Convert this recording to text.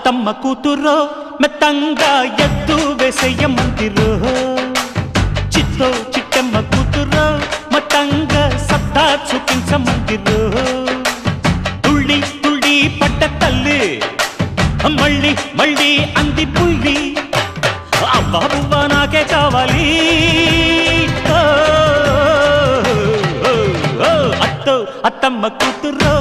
అత్తమ్మ కూతురో మెత్తంగా ఎత్తు వేసేయమంతిరో చిత్తో చిట్టమ్మ కూతురో మతంగా సత్తా చూపించమంతిరో తుళ్ళి తుళ్ళి పడ్డ తల్లి మళ్ళీ మళ్ళీ అంది పుల్లి అబ్బా బువ్వ నాకే కావాలి అత్తో అత్తమ్మ కూతురో